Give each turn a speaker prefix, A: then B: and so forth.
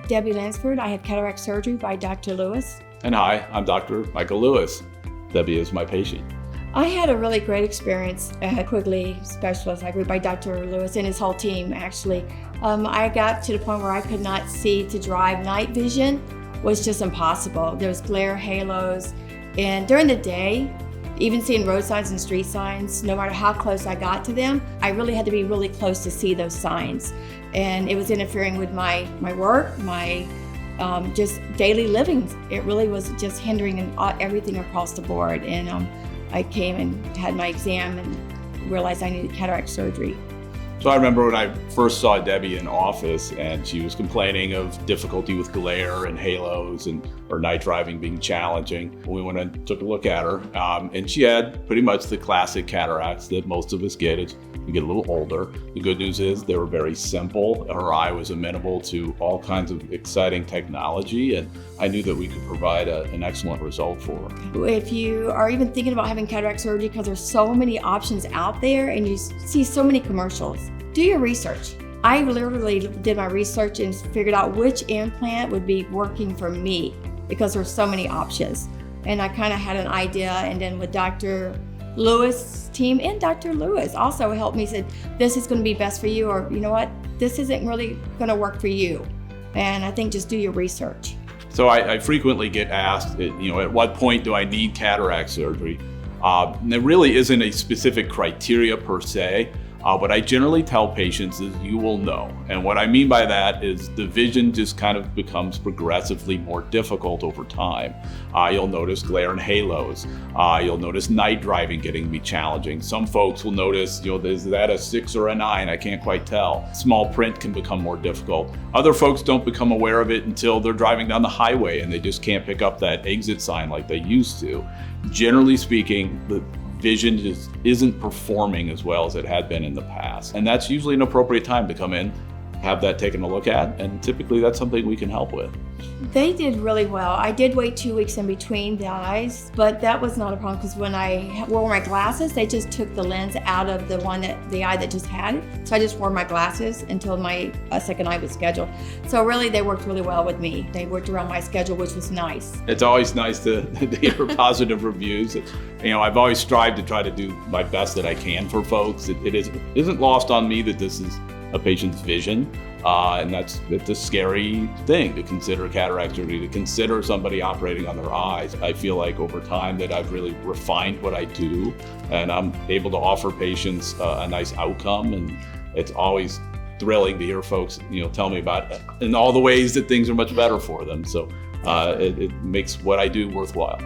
A: Debbie Lansford. I had cataract surgery by Dr. Lewis.
B: And hi, I'm Dr. Michael Lewis. Debbie is my patient.
A: I had a really great experience at Quigley Specialists by Dr. Lewis and his whole team, actually. I got to the point where I could not see to drive. Night vision was just impossible. There was glare, halos, and during the day, even seeing road signs and street signs, no matter how close I got to them, I really had to be really close to see those signs. And it was interfering with my work, my just daily living. It really was just hindering everything across the board. And I came and had my exam and realized I needed cataract surgery.
B: So I remember when I first saw Debbie in office and she was complaining of difficulty with glare and halos and her night driving being challenging. We went and took a look at her and she had pretty much the classic cataracts that most of us get as we get a little older. The good news is they were very simple. Her eye was amenable to all kinds of exciting technology, and I knew that we could provide an excellent result for her.
A: If you are even thinking about having cataract surgery, because there's so many options out there and you see so many commercials, do your research. I literally did my research and figured out which implant would be working for me because there's so many options. And I kind of had an idea, and then with Dr. Lewis' team and Dr. Lewis also helped me, said, this is going to be best for you, or you know what, this isn't really going to work for you. And I think just do your research.
B: So I frequently get asked, at what point do I need cataract surgery? There really isn't a specific criteria per se. What I generally tell patients is you will know. And what I mean by that is the vision just kind of becomes progressively more difficult over time. You'll notice glare and halos. You'll notice night driving getting to be challenging. Some folks will notice, is that a 6 or a 9? I can't quite tell. Small print can become more difficult. Other folks don't become aware of it until they're driving down the highway and they just can't pick up that exit sign like they used to. Generally speaking, the vision just isn't performing as well as it had been in the past. And that's usually an appropriate time to come in, have that taken a look at, and typically that's something we can help with.
A: They did really well. I did wait 2 weeks in between the eyes, but that was not a problem because when I wore my glasses, they just took the lens out of the eye that just had it. So I just wore my glasses until my second eye was scheduled. So really, they worked really well with me. They worked around my schedule, which was nice.
B: It's always nice to hear positive reviews. I've always strived to try to do my best that I can for folks. It isn't lost on me that this is a patient's vision. And it's a scary thing to consider cataract surgery, to consider somebody operating on their eyes. I feel like over time that I've really refined what I do, and I'm able to offer patients a nice outcome. And it's always thrilling to hear folks, tell me about it in all the ways that things are much better for them. So it makes what I do worthwhile.